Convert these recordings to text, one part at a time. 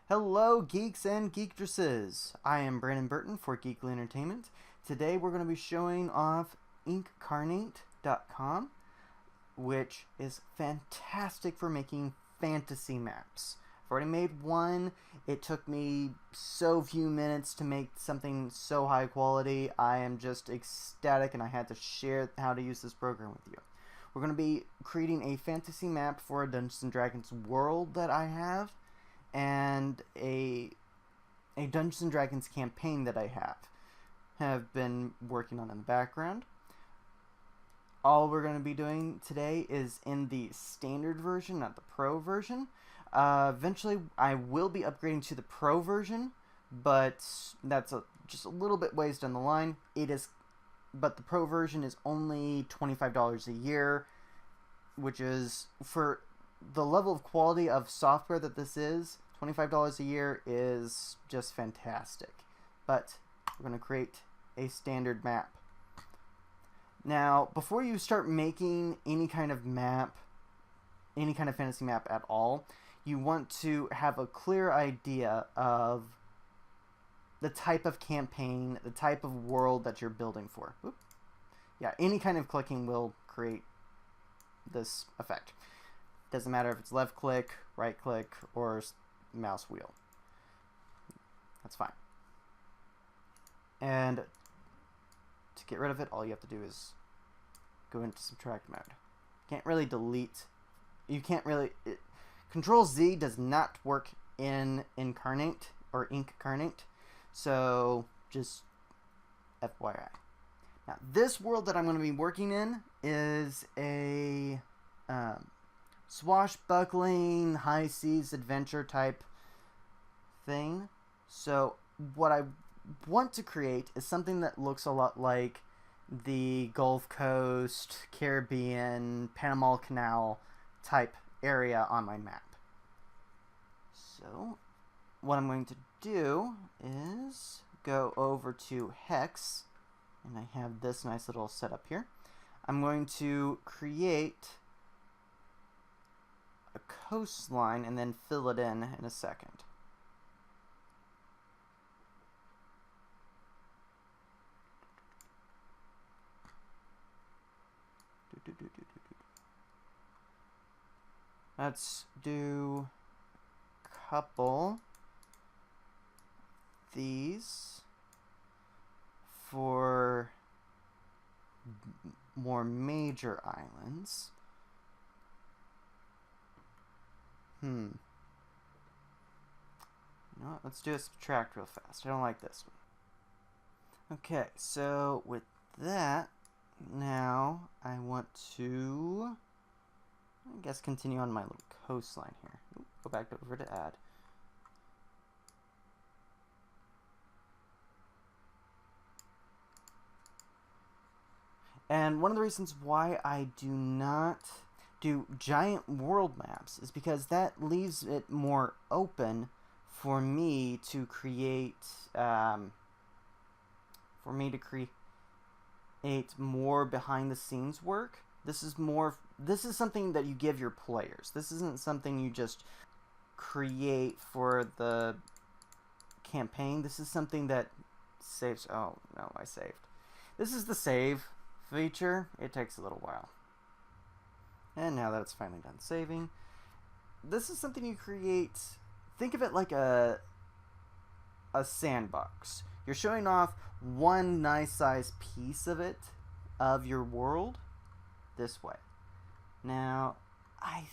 Hello, geeks and geektresses! I am Brandon Burton for Geekly Entertainment. Today we're going to be showing off Inkarnate.com, which is fantastic for making fantasy maps. I've already made one. It took me so few minutes to make something so high quality. I am just ecstatic, and I had to share how to use this program with you. We're going to be creating a fantasy map for a Dungeons & Dragons world that I have, and a Dungeons & Dragons campaign that I have been working on in the background. All we're going to be doing today is in the standard version, not the pro version. Eventually, I will be upgrading to the pro version, but that's just a little bit ways down the line. But the pro version is only $25 a year, which is, for the level of quality of software that this is, $25 a year is just fantastic. But we're going to create a standard map. Now, before you start making any kind of map, any kind of fantasy map at all, you want to have a clear idea of the type of campaign, the type of world that you're building for. Oop. Yeah, any kind of clicking will create this effect. Doesn't matter if it's left click, right click, or mouse wheel. That's fine. And to get rid of it, all you have to do is go into subtract mode. Can't really delete. You can't really. Control Z does not work in Inkarnate or Inkarnate. So just FYI. Now, this world that I'm going to be working in is a swashbuckling, high seas adventure type thing. So what I want to create is something that looks a lot like the Gulf Coast, Caribbean, Panama Canal type area on my map. So what I'm going to do is go over to Hex, and I have this nice little setup here. I'm going to create a coastline and then fill it in a second. Let's do a couple these for more major islands. You know what? Let's do a subtract real fast. I don't like this one. Okay, so with that, now I want to, I guess, continue on my little coastline here. Ooh, go back over to add. And one of the reasons why I do not do giant world maps is because that leaves it more open for me to create more behind the scenes work. This is something that you give your players. This isn't something you just create for the campaign. This is something that saves. Oh no, I saved. This is the save feature. It takes a little while. And now that it's finally done saving, this is something you create. Think of it like a sandbox. You're showing off one nice size piece of it, of your world, this way. Now, I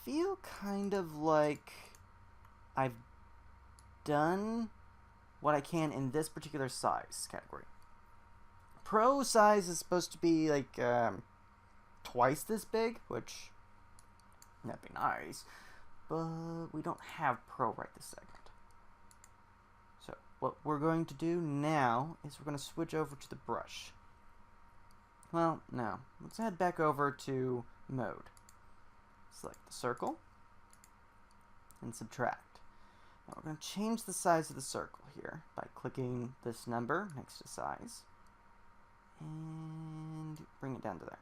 feel kind of like I've done what I can in this particular size category. Pro size is supposed to be like twice this big, which that'd be nice, but we don't have pro right this second. So what we're going to do now is we're going to switch over to the brush. Well, no, let's head back over to mode. Select the circle and subtract. Now we're going to change the size of the circle here by clicking this number next to size and bring it down to there.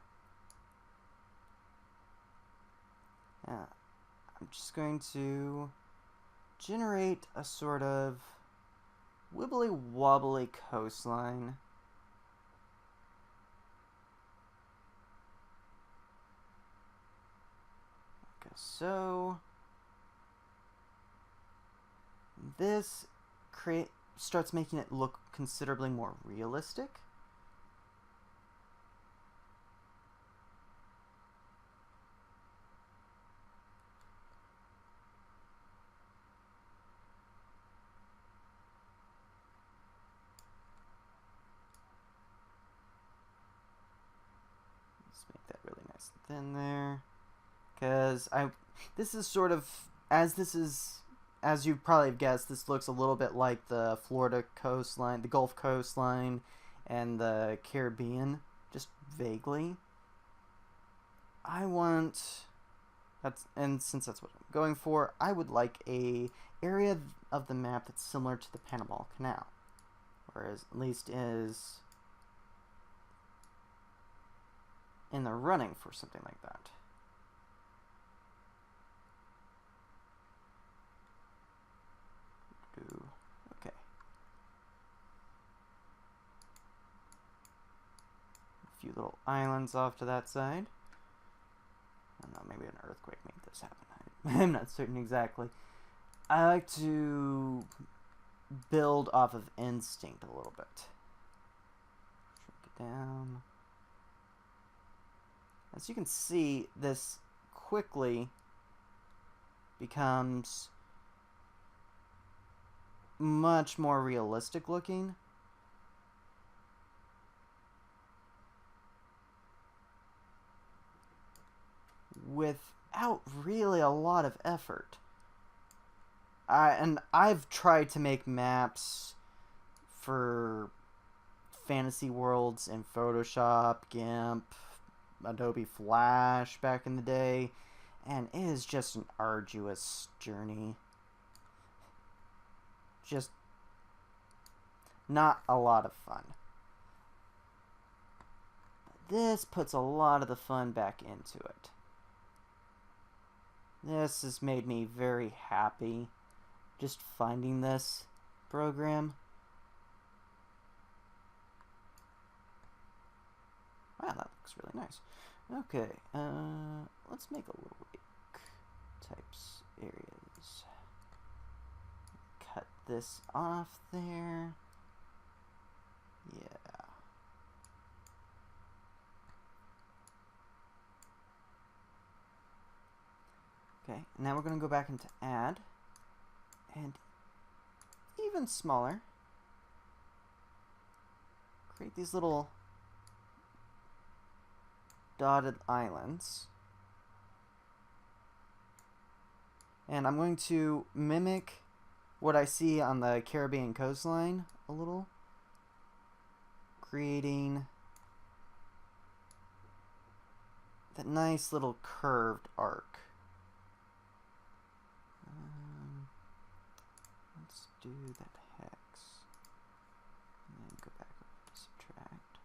I'm just going to generate a sort of wibbly wobbly coastline. Like so. This starts making it look considerably more realistic. Let's make that really nice and thin there. Because this is sort of, as you probably have guessed, this looks a little bit like the Florida coastline, the Gulf coastline, and the Caribbean, just vaguely. And since that's what I'm going for, I would like a area of the map that's similar to the Panama Canal, or at least is in the running for something like that. Okay. A few little islands off to that side. I don't know, maybe an earthquake made this happen. I'm not certain exactly. I like to build off of instinct a little bit. Shrink it down. As you can see, this quickly becomes much more realistic looking. Without really a lot of effort. And I've tried to make maps for fantasy worlds in Photoshop, GIMP, Adobe Flash back in the day, and it is just an arduous journey. Just not a lot of fun. But this puts a lot of the fun back into it. This has made me very happy, just finding this program. Wow, that looks really nice. Okay, let's make a little lake types areas. Cut this off there. Yeah. Okay, now we're going to go back into add, and even smaller, create these little dotted islands. And I'm going to mimic what I see on the Caribbean coastline a little, creating that nice little curved arc. Let's do that hex, and then go back over to subtract,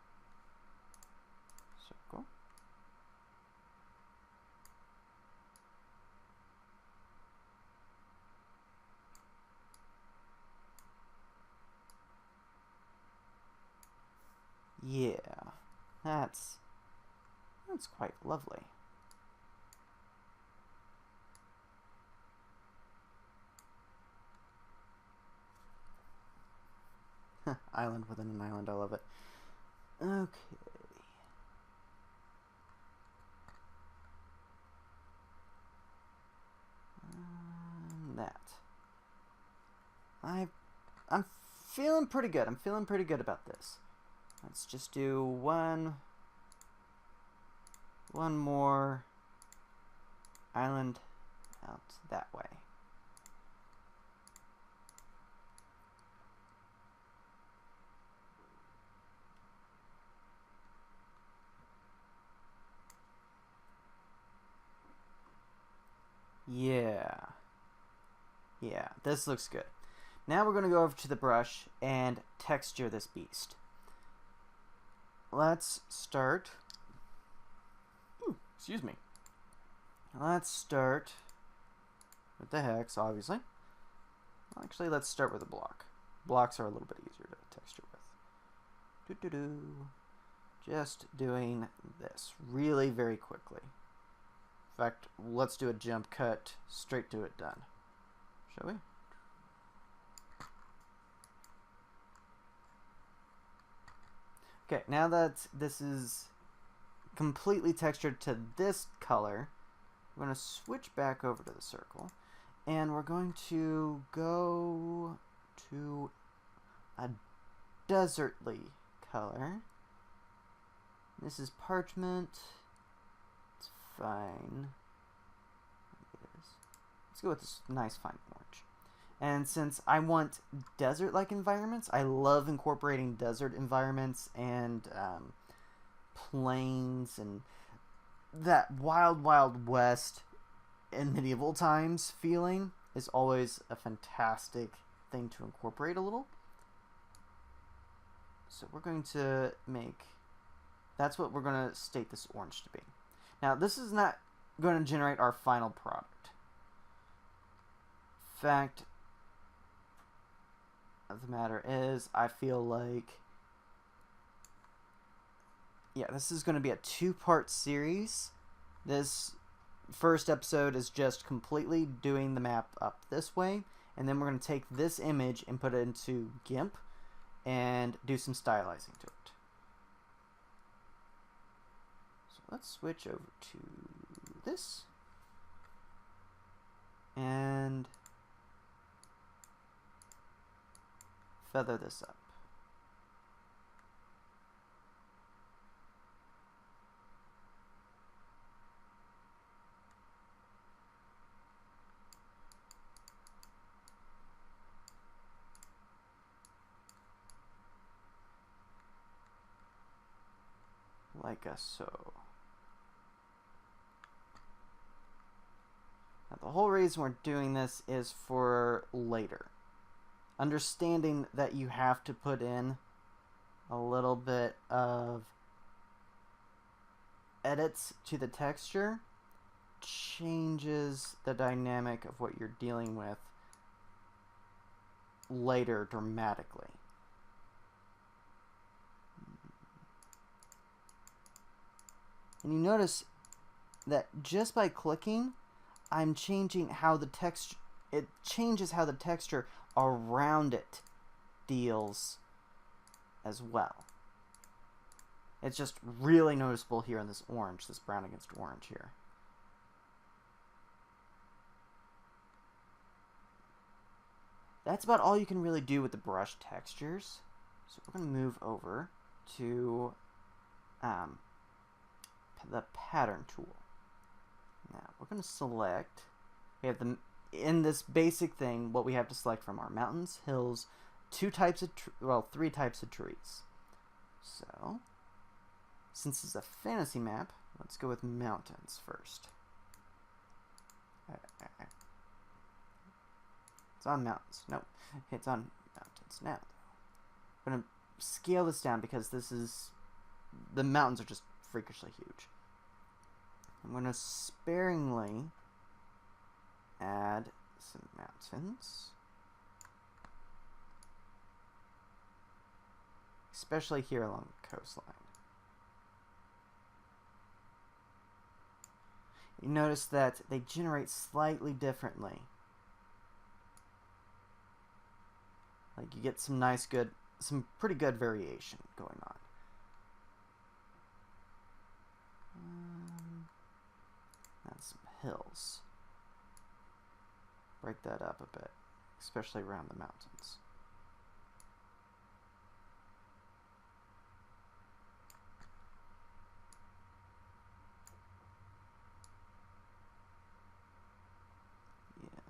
circle. Yeah, that's quite lovely. Island within an island, I love it. Okay. That. I'm feeling pretty good. I'm feeling pretty good about this. Let's just do one more island out that way. Yeah, this looks good. Now we're going to go over to the brush and texture this beast. Let's start. Excuse me. Let's start with the hex, obviously. Actually, let's start with a block. Blocks are a little bit easier to texture with. Just doing this really very quickly. In fact, let's do a jump cut straight to it done. Shall we? Okay, now that this is completely textured to this color, we're going to switch back over to the circle, and we're going to go to a desertly color. This is parchment. It's fine. Let's go with this nice fine orange. And since I want desert-like environments, I love incorporating desert environments and plains and that wild, wild west in medieval times feeling is always a fantastic thing to incorporate a little. So we're going to make, that's what we're going to state this orange to be. Now this is not going to generate our final product. In fact, the matter is, I feel like, yeah, this is going to be a 2-part series. This first episode is just completely doing the map up this way, and then we're going to take this image and put it into GIMP and do some stylizing to it. So let's switch over to this, and feather this up. Like so. Now the whole reason we're doing this is for later. Understanding that you have to put in a little bit of edits to the texture changes the dynamic of what you're dealing with later dramatically. And you notice that just by clicking, I'm changing how the texture, it changes how the texture around it deals as well. It's just really noticeable here in this orange, this brown against orange here. That's about all you can really do with the brush textures. So we're going to move over to the pattern tool. Now we're going to select, we have the, in this basic thing, what we have to select from are mountains, hills, three types of trees. So, since it's a fantasy map, let's go with mountains first. It's on mountains. Nope, it's on mountains. Now, I'm going to scale this down because this is, the mountains are just freakishly huge. I'm going to sparingly add some mountains, especially here along the coastline. You notice that they generate slightly differently. Like you get some nice, good, some pretty good variation going on. And some hills. Break that up a bit, especially around the mountains. Yeah.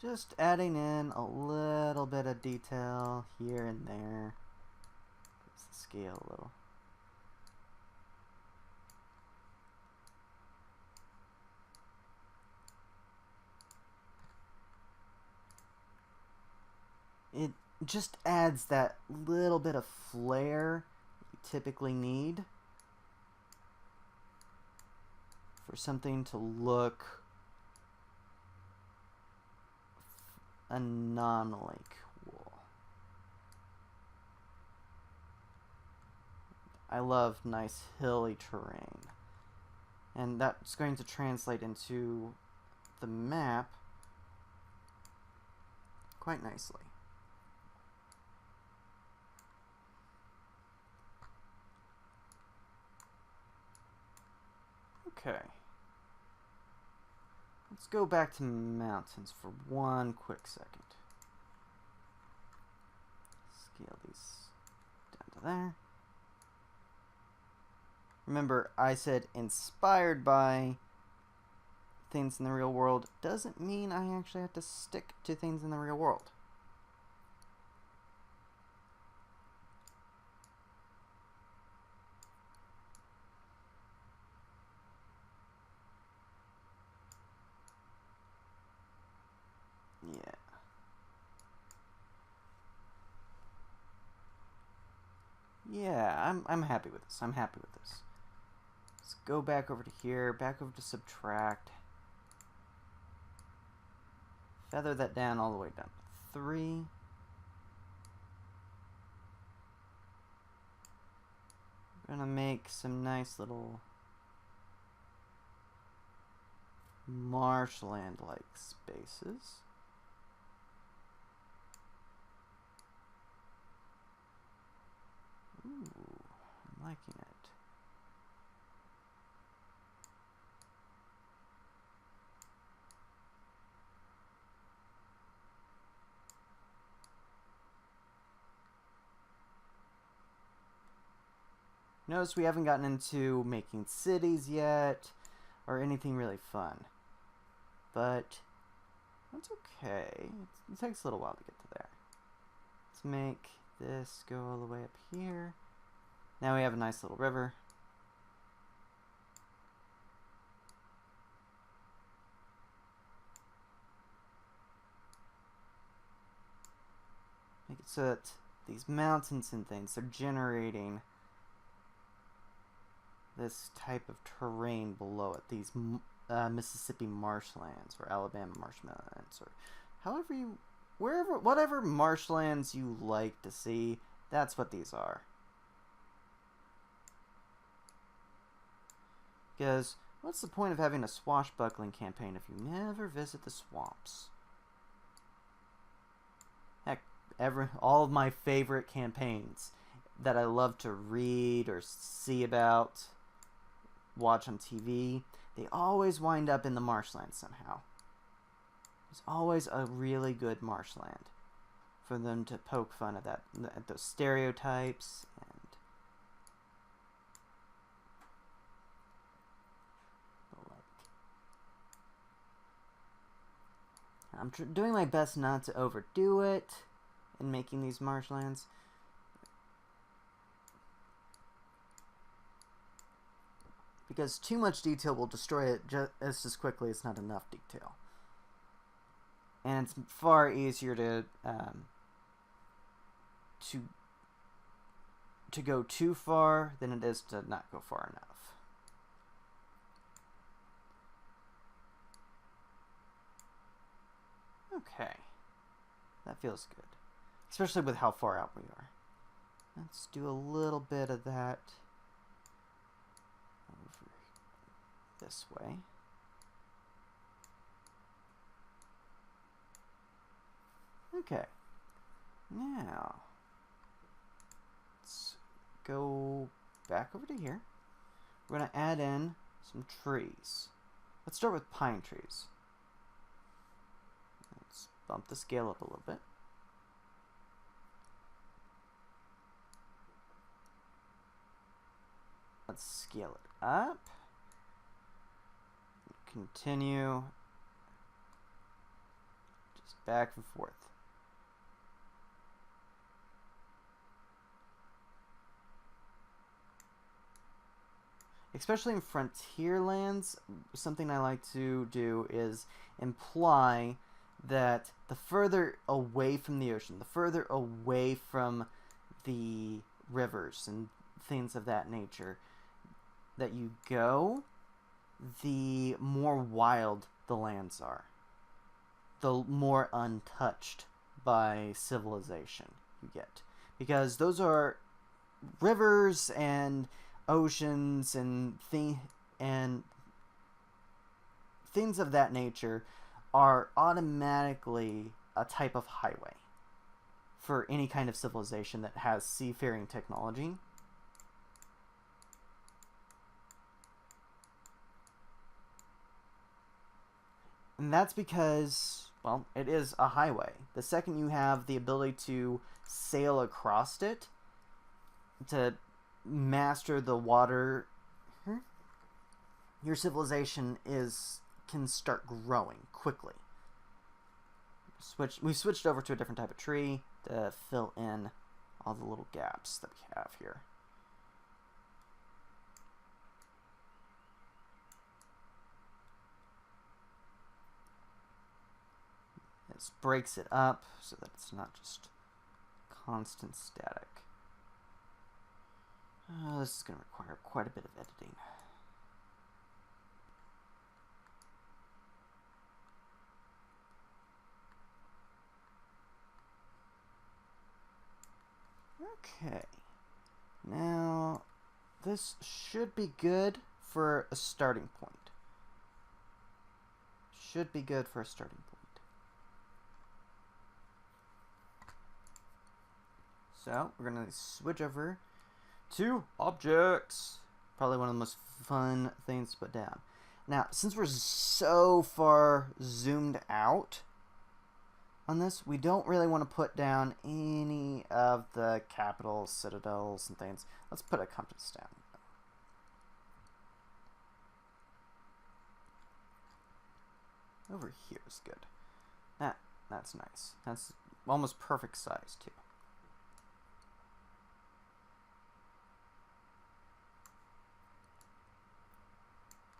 Just adding in a little bit of detail here and there. Let's scale a little. It just adds that little bit of flair you typically need. for something to look anomaly cool. I love nice hilly terrain. And that's going to translate into the map quite nicely. Okay. Let's go back to mountains for one quick second. Scale these down to there. Remember, I said inspired by things in the real world doesn't mean I actually have to stick to things in the real world. Yeah, I'm happy with this. I'm happy with this. Let's go back over to here, back over to subtract. Feather that down all the way down to 3. We're gonna make some nice little marshland-like spaces. Ooh, I'm liking it. Notice we haven't gotten into making cities yet, or anything really fun. But that's okay. It takes a little while to get to there. Let's make this go all the way up here. Now we have a nice little river. Make it so that these mountains and things are generating this type of terrain below it. These Mississippi marshlands or Alabama marshlands, or however you, whatever marshlands you like to see, that's what these are. Because what's the point of having a swashbuckling campaign if you never visit the swamps? Heck, all of my favorite campaigns that I love to read or see about, watch on TV, they always wind up in the marshland somehow. There's always a really good marshland for them to poke fun at at those stereotypes and the like. I'm doing my best not to overdo it in making these marshlands. Because too much detail will destroy it just as quickly as not enough detail. And it's far easier to go too far than it is to not go far enough. Okay. That feels good. Especially with how far out we are. Let's do a little bit of that over this way. Okay. Now, let's go back over to here. We're going to add in some trees. Let's start with pine trees. Let's bump the scale up a little bit. Let's scale it up. Continue. Just back and forth. Especially in frontier lands, something I like to do is imply that the further away from the ocean, the further away from the rivers and things of that nature that you go, the more wild the lands are, the more untouched by civilization you get. Because those are rivers and oceans and things of that nature are automatically a type of highway for any kind of civilization that has seafaring technology. And that's because, well, it is a highway. The second you have the ability to sail across it, to master the water, your civilization can start growing quickly. We switched over to a different type of tree to fill in all the little gaps that we have here. This breaks it up so that it's not just constant static. This is going to require quite a bit of editing. Okay, now this should be good for a starting point. Should be good for a starting point. So we're going to switch over to objects. Probably one of the most fun things to put down. Now, since we're so far zoomed out on this, we don't really want to put down any of the capitals, citadels, and things. Let's put a compass down. Over here is good. That's nice. That's almost perfect size, too.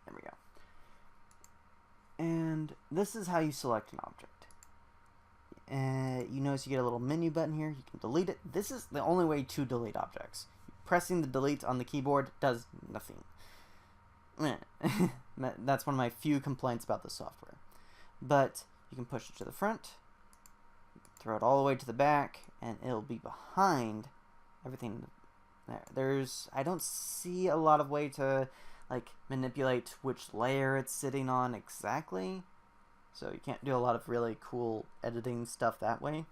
There we go. And this is how you select an object. You notice you get a little menu button here. You can delete it. This is the only way to delete objects. Pressing the delete on the keyboard does nothing. That's one of my few complaints about the software. But you can push it to the front, throw it all the way to the back, and it'll be behind everything there. I don't see a lot of way to manipulate which layer it's sitting on exactly. So you can't do a lot of really cool editing stuff that way.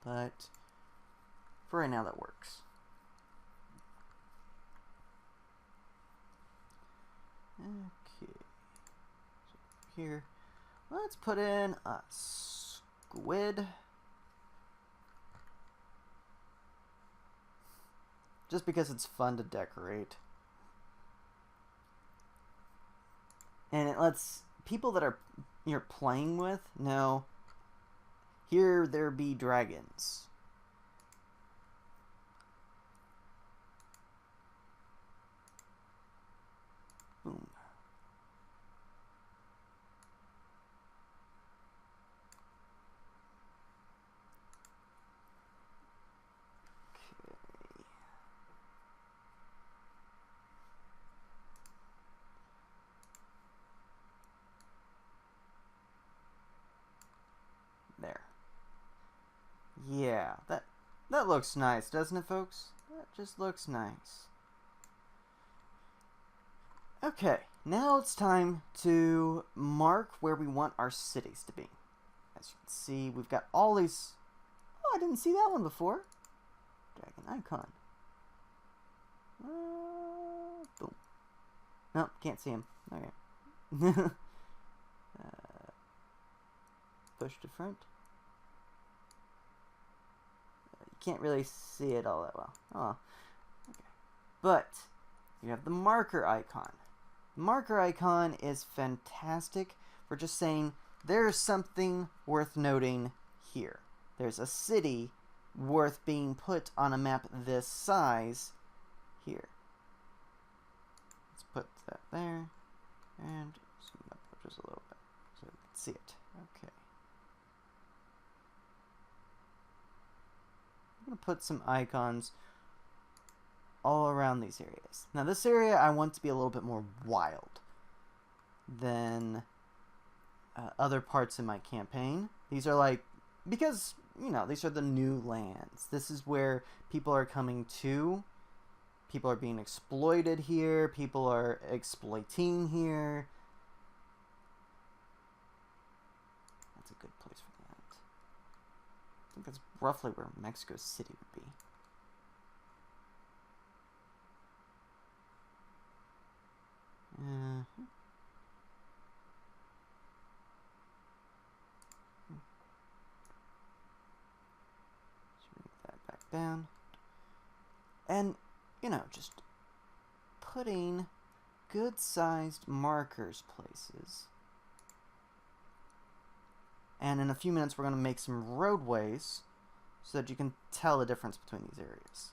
But for right now, that works. Okay. So here, let's put in a squid. Just because it's fun to decorate. And it lets people that you're playing with know, here there be dragons. Boom. There. Yeah, that looks nice, doesn't it, folks? That just looks nice. Okay, now it's time to mark where we want our cities to be. As you can see, we've got all these... Oh, I didn't see that one before. Dragon icon. Boom. Nope, can't see him. Okay. Push to front. You can't really see it all that well. Oh, okay. But you have the marker icon. The marker icon is fantastic for just saying there's something worth noting here. There's a city worth being put on a map this size here. Let's put that there and zoom up just a little bit so you can see it. Okay. I'm going to put some icons all around these areas. Now this area I want to be a little bit more wild than other parts in my campaign. These are like, because, you know, these are the new lands. This is where people are coming to. People are being exploited here. People are exploiting here. That's a good place for that. I think that's roughly where Mexico City would be. Move that back down. And, you know, just putting good-sized markers places. And in a few minutes, we're going to make some roadways so that you can tell the difference between these areas.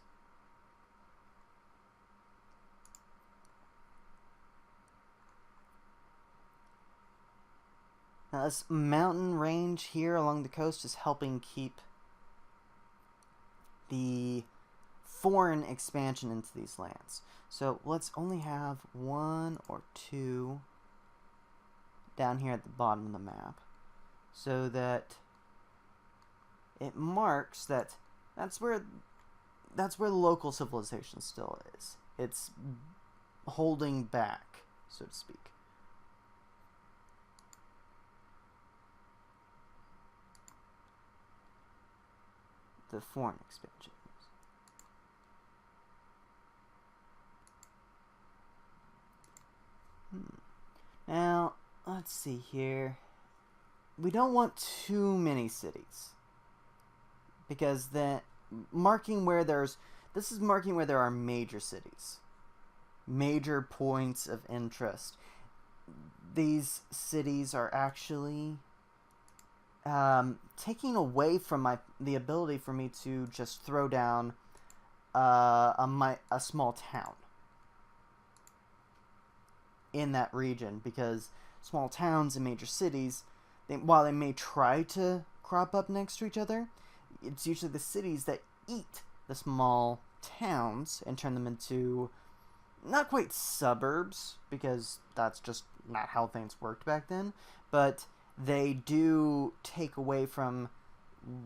Now, this mountain range here along the coast is helping keep the foreign expansion into these lands. So let's only have 1 or 2 down here at the bottom of the map, so that it marks that that's where the local civilization still is. It's holding back, so to speak. The foreign expansion. Now, let's see here. We don't want too many cities, because then marking where there's, this is marking where there are major cities, major points of interest. These cities are actually taking away from the ability for me to just throw down a small town in that region, because small towns and major cities, while they may try to crop up next to each other, it's usually the cities that eat the small towns and turn them into not quite suburbs, because that's just not how things worked back then, but they do take away from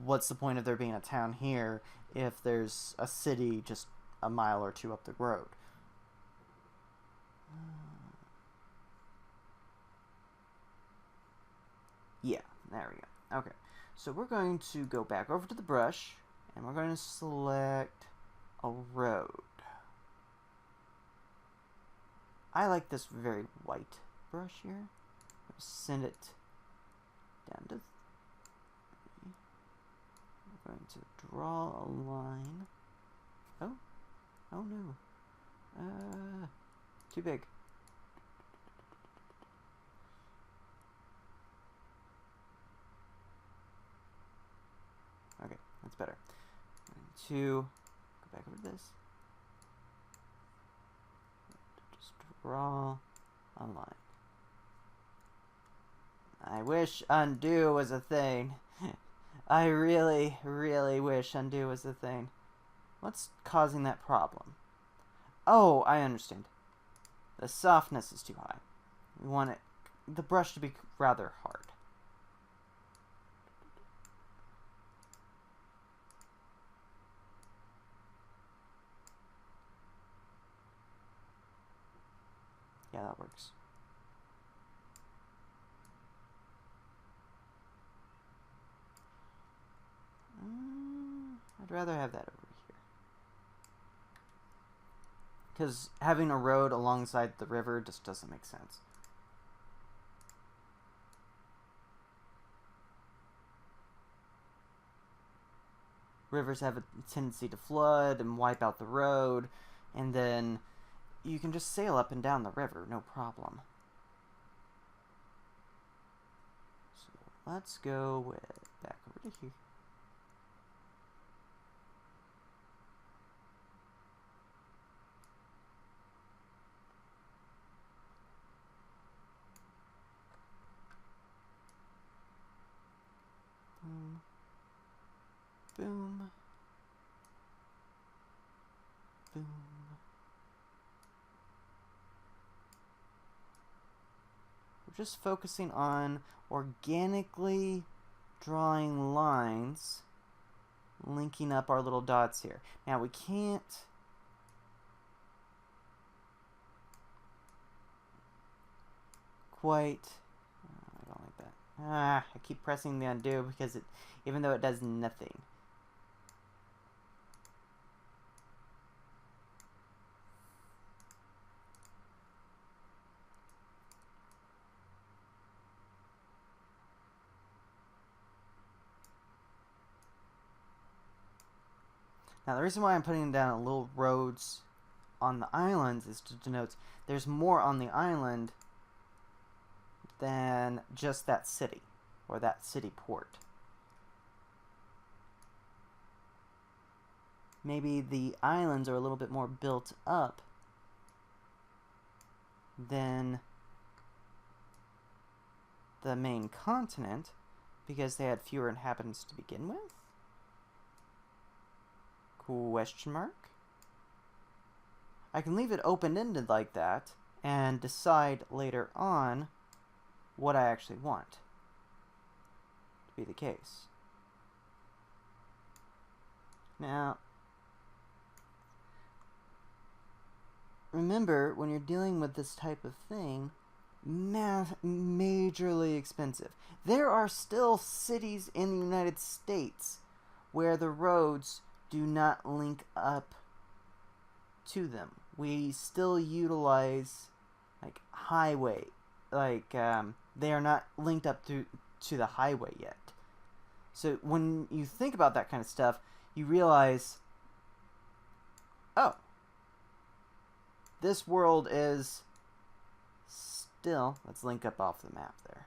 what's the point of there being a town here if there's a city just a mile or 2 up the road. Yeah, there we go. Okay, so we're going to go back over to the brush, and we're going to select a road. I like this very white brush here. Send it down to 3. We're going to draw a line. Oh no. Too big. Okay, that's better. I'm going to go back over to this. Just draw a line. I wish undo was a thing. I really, really wish undo was a thing. What's causing that problem? Oh, I understand. The softness is too high. We want the brush to be rather hard. Yeah, that works. I'd rather have that over here, because having a road alongside the river just doesn't make sense. Rivers have a tendency to flood and wipe out the road, and then you can just sail up and down the river, no problem. So let's go back over to here. Boom. Boom. just focusing on organically drawing lines, linking up our little dots here. Now we can't quite, I don't like that. I keep pressing the undo because it, even though it does nothing. Now the reason why I'm putting down little roads on the islands is to denote there's more on the island than just that city, or that city port. Maybe the islands are a little bit more built up than the main continent because they had fewer inhabitants to begin with? Question mark? I can leave it open-ended like that and decide later on what I actually want to be the case. Now, remember, when you're dealing with this type of thing, majorly expensive. There are still cities in the United States where the roads do not link up to them. We still utilize like highway, like they are not linked up to the highway yet. So when you think about that kind of stuff, you realize, oh, this world is still, let's link up off the map there.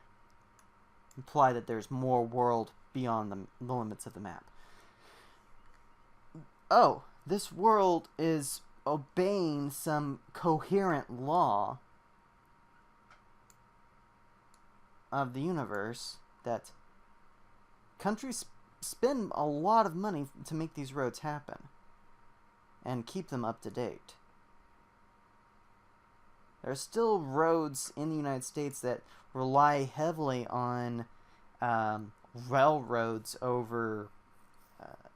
Imply that there's more world beyond the limits of the map. Oh, this world is obeying some coherent law of the universe that countries spend a lot of money to make these roads happen and keep them up to date. There are still roads in the United States that rely heavily on railroads over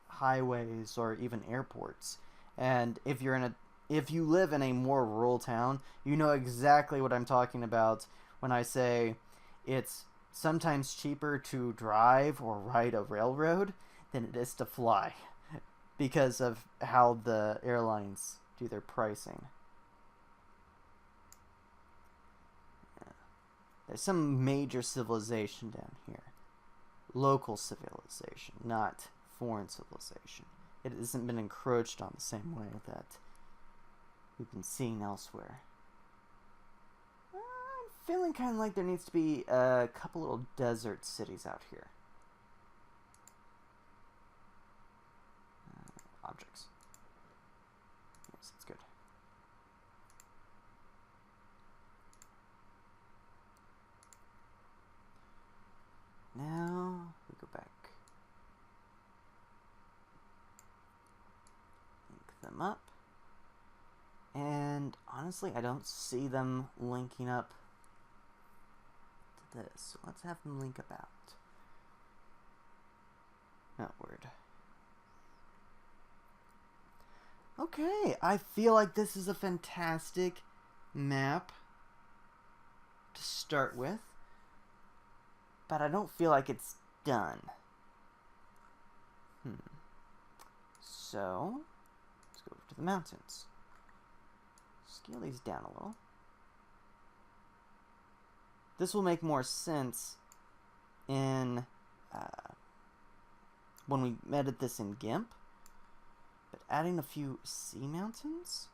highways or even airports. And if you live in a more rural town, you know exactly what I'm talking about when I say it's sometimes cheaper to drive or ride a railroad than it is to fly because of how the airlines do their pricing. There's some major civilization down here. Local civilization, not foreign civilization. It hasn't been encroached on the same way that we've been seeing elsewhere. I'm feeling kind of like there needs to be a couple little desert cities out here. Objects. Yes, that's good. Now we go back. Link them up. And honestly, I don't see them linking up to this. So let's have them link up out. Outward. Okay, I feel like this is a fantastic map to start with. But I don't feel like it's done. So, let's go over to the mountains. Scale these down a little. This will make more sense in when we edit this in GIMP. But adding a few sea mountains,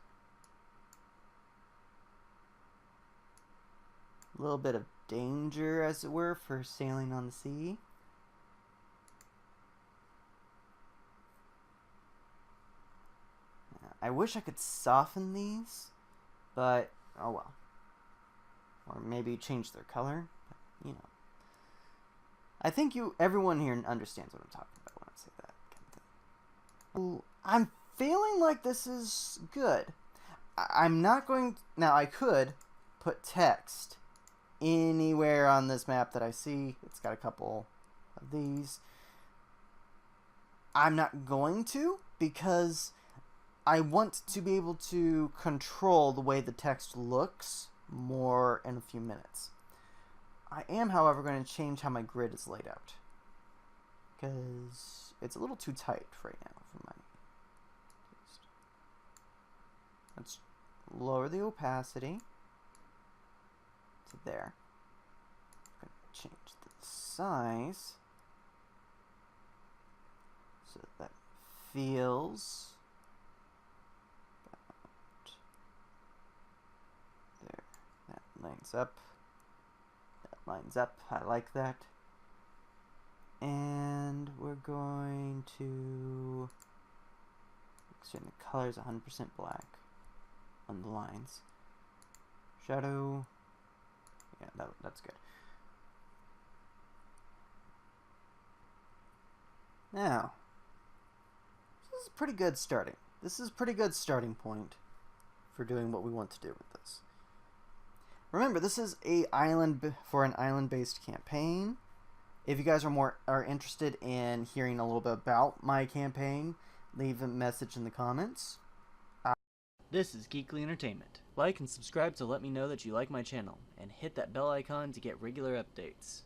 a little bit of danger, as it were, for sailing on the sea. I wish I could soften these, but oh well. Or maybe change their color, but, you know. I think everyone here understands what I'm talking about when I say that kind of thing. Ooh, I'm feeling like this is good. I'm not going to, now I could put text anywhere on this map that I see. It's got a couple of these. I'm not going to, because I want to be able to control the way the text looks more in a few minutes. I am, however, going to change how my grid is laid out, because it's a little too tight right now for my taste. Let's lower the opacity to there. I'm going to change the size so that feels about there. That lines up. That lines up. I like that. And we're going to extend the colors 100% black on the lines. Shadow. Yeah, that's good. Now, this is pretty good starting. This is a pretty good starting point for doing what we want to do with this. Remember, this is an island-based campaign. If you guys are interested in hearing a little bit about my campaign, leave a message in the comments. This is Geekly Entertainment. Like and subscribe to let me know that you like my channel, and hit that bell icon to get regular updates.